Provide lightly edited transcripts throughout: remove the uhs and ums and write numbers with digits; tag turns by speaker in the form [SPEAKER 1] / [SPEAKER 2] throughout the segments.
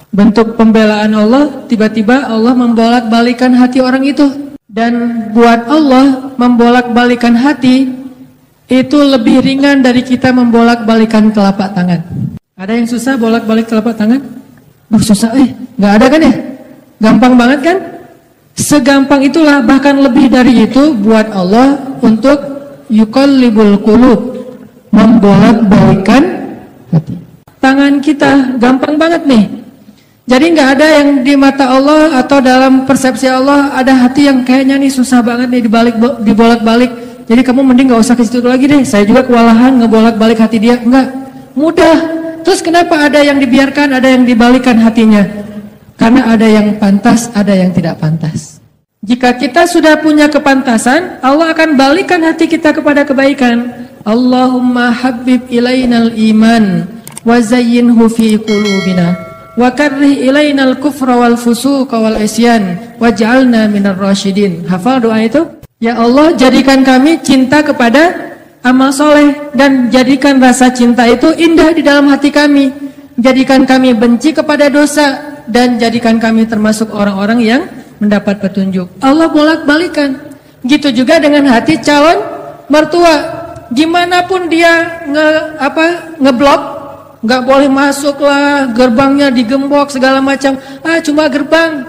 [SPEAKER 1] Bentuk pembelaan Allah, tiba-tiba Allah membolak-balikan hati orang itu. Dan buat Allah membolak-balikan hati itu lebih ringan dari kita membolak-balikan telapak tangan. Ada yang susah bolak-balik telapak tangan? Susah nggak ada kan ya? Gampang banget kan? Segampang itulah, bahkan lebih dari itu buat Allah untuk yuqallibul qulub, membolak-balikan hati. Tangan kita gampang banget nih. Jadi nggak ada yang di mata Allah atau dalam persepsi Allah ada hati yang kayaknya nih susah banget nih dibolak-balik. Jadi kamu mending nggak usah ke situ lagi deh. Saya juga kewalahan ngebolak-balik hati dia. Enggak, mudah. Terus kenapa ada yang dibiarkan, ada yang dibalikan hatinya? Karena ada yang pantas, ada yang tidak pantas. Jika kita sudah punya kepantasan, Allah akan balikan hati kita kepada kebaikan. Allahumma habbib ilainal iman wa zayyinhu fi qulubina wa karrih ilainal kufra wal fusuqa wal isyan waj'alna minar rasyidin. Hafal doa itu? Ya Allah, jadikan kami cinta kepada amal soleh dan jadikan rasa cinta itu indah di dalam hati kami. Jadikan kami benci kepada dosa dan jadikan kami termasuk orang-orang yang mendapat petunjuk. Allah bolak-balikan. Gitu juga dengan hati calon mertua. Gimana pun dia ngeblok, nggak boleh masuk lah, gerbangnya digembok segala macam. Cuma gerbang.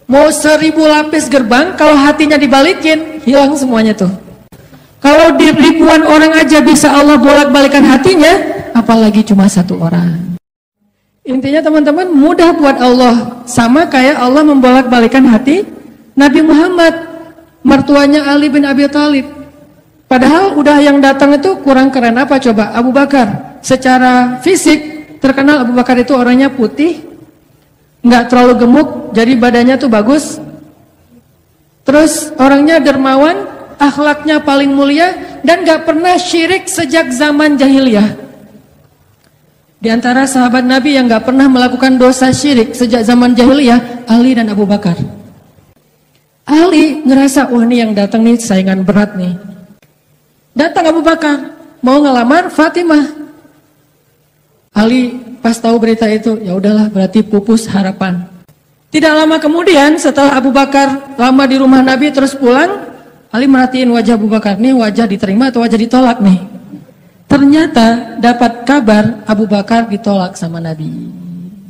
[SPEAKER 1] Mau 1000 lapis gerbang, kalau hatinya dibalikin, hilang semuanya tuh. Kalau di ribuan orang aja bisa Allah bolak-balikan hatinya, apalagi cuma satu orang. Intinya teman-teman, mudah buat Allah. Sama kayak Allah membolak-balikan hati Nabi Muhammad, mertuanya Ali bin Abi Thalib. Padahal udah yang datang itu kurang keren apa coba? Abu Bakar. Secara fisik terkenal Abu Bakar itu orangnya putih, nggak terlalu gemuk, jadi badannya tuh bagus. Terus orangnya dermawan, akhlaknya paling mulia, dan nggak pernah syirik sejak zaman jahiliyah. Di antara sahabat Nabi yang gak pernah melakukan dosa syirik sejak zaman jahiliyah, Ali dan Abu Bakar. Ali ngerasa, wah ini yang datang nih saingan berat nih. Datang Abu Bakar, mau ngelamar Fatimah. Ali pas tahu berita itu, ya udahlah berarti pupus harapan. Tidak lama kemudian setelah Abu Bakar lama di rumah Nabi terus pulang, Ali merhatiin wajah Abu Bakar, nih wajah diterima atau wajah ditolak nih. Ternyata dapat kabar Abu Bakar ditolak sama Nabi.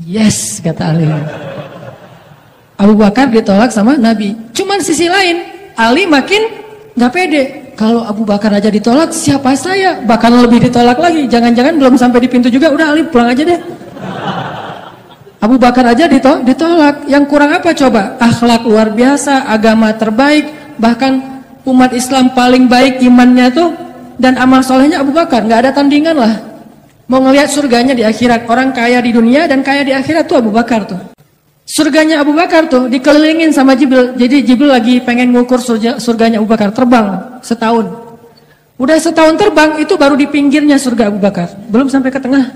[SPEAKER 1] Yes, kata Ali. Abu Bakar ditolak sama Nabi. Cuman sisi lain, Ali makin gak pede. Kalau Abu Bakar aja ditolak, siapa saya? Bahkan lebih ditolak lagi. Jangan-jangan belum sampai di pintu juga, udah Ali pulang aja deh. Abu Bakar aja ditolak. Yang kurang apa coba? Akhlak luar biasa, agama terbaik, bahkan umat Islam paling baik imannya tuh, dan amal solehnya Abu Bakar, nggak ada tandingan lah. Mau ngelihat surganya di akhirat, orang kaya di dunia dan kaya di akhirat tuh Abu Bakar tuh. Surganya Abu Bakar tuh dikelilingin sama Jibril. Jadi Jibril lagi pengen ngukur surganya Abu Bakar, terbang setahun. Udah setahun terbang, itu baru di pinggirnya surga Abu Bakar, belum sampai ke tengah.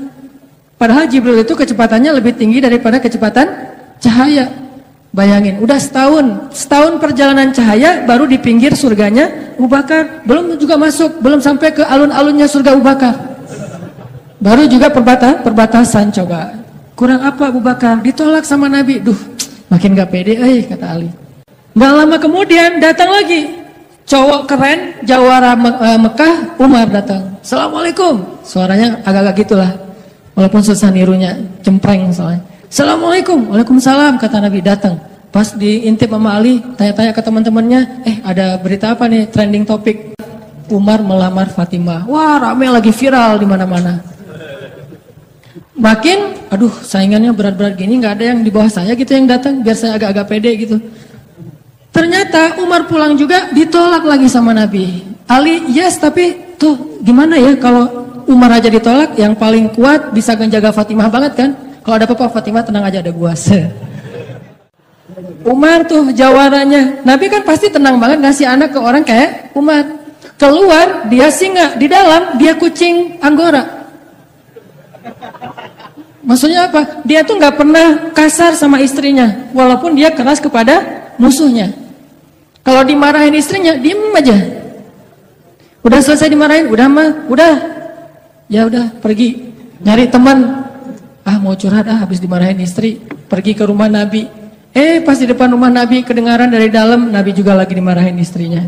[SPEAKER 1] Padahal Jibril itu kecepatannya lebih tinggi daripada kecepatan cahaya. Bayangin, udah setahun perjalanan cahaya baru di pinggir surganya Abu Bakar, belum juga masuk, belum sampai ke alun-alunnya surga Abu Bakar. Baru juga perbatasan coba. Kurang apa Abu Bakar? Ditolak sama Nabi. Duh, makin gak pede, kata Ali. Gak lama kemudian datang lagi cowok keren, jawara Mekah, Umar datang. Assalamualaikum. Suaranya agak-agak gitulah, walaupun susah nirunya, cempreng soalnya. Assalamualaikum. Waalaikumsalam, kata Nabi. Datang. Pas diintip sama Ali, tanya-tanya ke teman-temannya, ada berita apa nih, trending topik? Umar melamar Fatimah. Wah, rame lagi, viral di mana-mana. Makin, aduh, saingannya berat-berat gini, nggak ada yang di bawah saya gitu yang datang, biar saya agak-agak pede gitu. Ternyata Umar pulang juga ditolak lagi sama Nabi. Ali, yes, tapi tuh gimana ya kalau Umar aja ditolak, yang paling kuat bisa menjaga Fatimah banget kan? Kalau ada apa-apa Fatimah tenang aja, ada gua. Umar tuh jawarannya. Nabi kan pasti tenang banget ngasih anak ke orang kayak Umar. Keluar dia singa, di dalam dia kucing Anggora. Maksudnya apa? Dia tuh nggak pernah kasar sama istrinya, walaupun dia keras kepada musuhnya. Kalau dimarahin istrinya, diem aja. Udah selesai dimarahin, udah mah, udah. Ya udah pergi nyari teman. mau curhat habis dimarahin istri, pergi ke rumah Nabi. Pas di depan rumah Nabi kedengaran dari dalam, Nabi juga lagi dimarahin istrinya.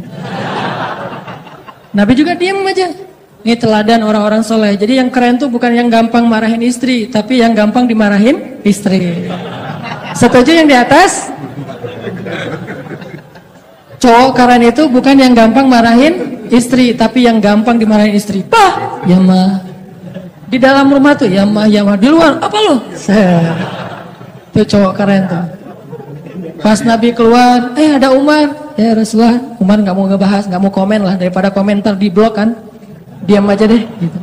[SPEAKER 1] Nabi juga diam aja. Ini teladan orang-orang soleh. Jadi yang keren tuh bukan yang gampang marahin istri, tapi yang gampang dimarahin istri. Setuju yang di atas? Cowok keren itu bukan yang gampang marahin istri, tapi yang gampang dimarahin istri. Pah, ya mah. Di dalam rumah tuh, ya mah. Di luar, apa lo? Itu cowok keren tuh. Pas Nabi keluar, ada Umar. Ya Rasulullah, Umar gak mau ngebahas, gak mau komen lah. Daripada komentar di blog kan. Diam aja deh gitu.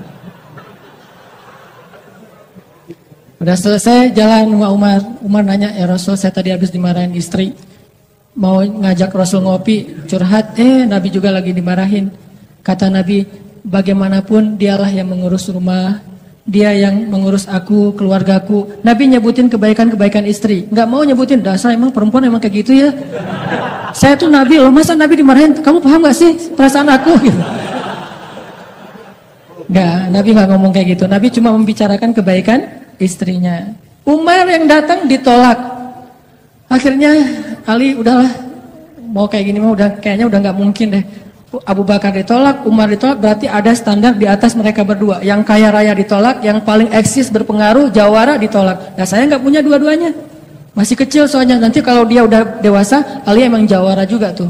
[SPEAKER 1] Udah selesai jalan sama Umar. Umar nanya, ya Rasul saya tadi habis dimarahin istri, mau ngajak Rasul ngopi, curhat, Nabi juga lagi dimarahin. Kata Nabi, bagaimanapun dialah yang mengurus rumah, dia yang mengurus aku, keluargaku. Nabi nyebutin kebaikan-kebaikan istri, nggak mau nyebutin dasar emang perempuan emang kayak gitu ya. Saya tuh Nabi loh, masa Nabi dimarahin, kamu paham gak sih perasaan aku gitu. Nggak, Nabi nggak ngomong kayak gitu. Nabi cuma membicarakan kebaikan istrinya. Umar yang datang ditolak. Akhirnya Ali udahlah, mau kayak gini mah kayaknya udah nggak mungkin deh. Abu Bakar ditolak, Umar ditolak, berarti ada standar di atas mereka berdua. Yang kaya raya ditolak, yang paling eksis berpengaruh, jawara ditolak. Nah saya nggak punya dua-duanya, masih kecil soalnya. Nanti kalau dia udah dewasa, Ali emang jawara juga tuh.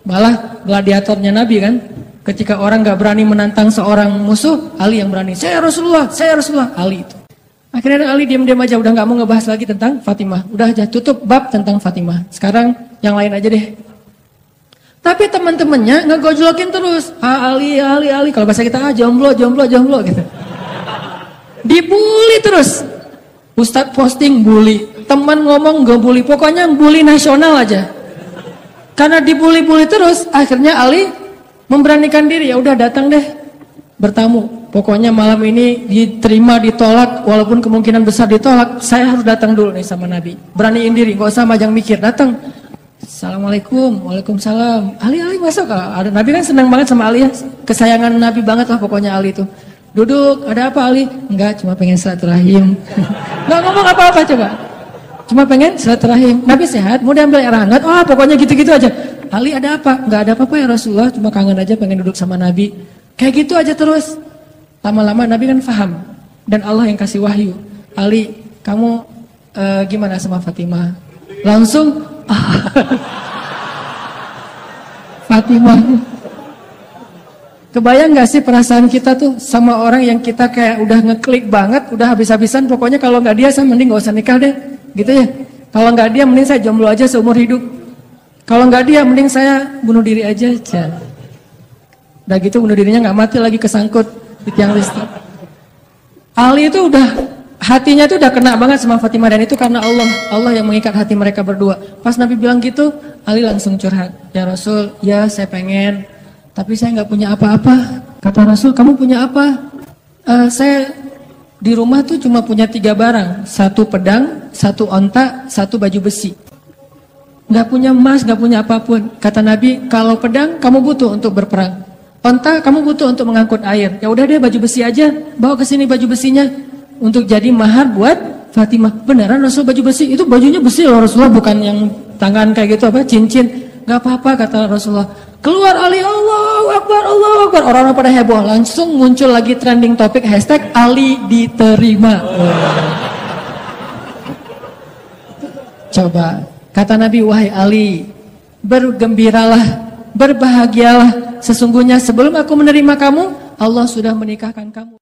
[SPEAKER 1] Malah gladiatornya Nabi kan. Ketika orang gak berani menantang seorang musuh, Ali yang berani. Saya Rasulullah, Ali itu. Akhirnya Ali diam-diam aja, udah gak mau ngebahas lagi tentang Fatimah. Udah aja tutup bab tentang Fatimah. Sekarang yang lain aja deh. Tapi teman-temannya ngegojlokin terus. Ali. Kalau bahasa kita jomblo gitu. Dibully terus. Ustadz posting bully, teman ngomong gak bully, pokoknya bully nasional aja. Karena dibully-bully terus, akhirnya Ali memberanikan diri, ya udah datang deh bertamu. Pokoknya malam ini diterima, ditolak, walaupun kemungkinan besar ditolak, saya harus datang dulu nih sama Nabi. Beraniin diri, gak usah majang mikir, datang. Assalamualaikum, waalaikumsalam. Ali masuk. Ada Nabi kan senang banget sama Ali ya, kesayangan Nabi banget lah pokoknya Ali itu. Duduk, ada apa Ali? Enggak, cuma pengen silaturahim. Nggak ngomong apa-apa coba. Cuma pengen silaturahim. Nabi sehat, mau diambil air hangat? Pokoknya gitu-gitu aja. Ali ada apa? Enggak ada apa-apa ya Rasulullah, cuma kangen aja pengen duduk sama Nabi. Kayak gitu aja terus. Lama-lama Nabi kan paham dan Allah yang kasih wahyu. Ali, kamu gimana sama Fatimah? Langsung Fatimah. Kebayang gak sih perasaan kita tuh sama orang yang kita kayak udah ngeklik banget, udah habis-habisan, pokoknya kalau gak dia saya mending gak usah nikah deh, gitu ya. Kalau gak dia mending saya jomblo aja seumur hidup. Kalau nggak dia, mending saya bunuh diri aja. Udah gitu bunuh dirinya nggak mati lagi, kesangkut di tiang listrik. Ali itu hatinya itu udah kena banget sama Fatimah, dan itu karena Allah yang mengikat hati mereka berdua. Pas Nabi bilang gitu, Ali langsung curhat. Ya Rasul, ya saya pengen, tapi saya nggak punya apa-apa. Kata Rasul, kamu punya apa? Saya di rumah tuh cuma punya 3 barang, 1 pedang, 1 onta, 1 baju besi. Gak punya emas, gak punya apapun. Kata Nabi, kalau pedang kamu butuh untuk berperang, onta kamu butuh untuk mengangkut air. Ya udah deh, baju besi aja, bawa ke sini baju besinya untuk jadi mahar buat Fatimah. Beneran Rasul baju besi? Itu bajunya besi loh Rasulullah, bukan yang tangan kayak gitu apa cincin. Gak apa-apa kata Rasulullah. Keluar Ali, Allahu Akbar, Allahu Akbar. Orang-orang pada heboh, langsung muncul lagi trending topik hashtag Ali diterima. Coba. Kata Nabi, wahai Ali, bergembiralah, berbahagialah. Sesungguhnya sebelum aku menerima kamu, Allah sudah menikahkan kamu.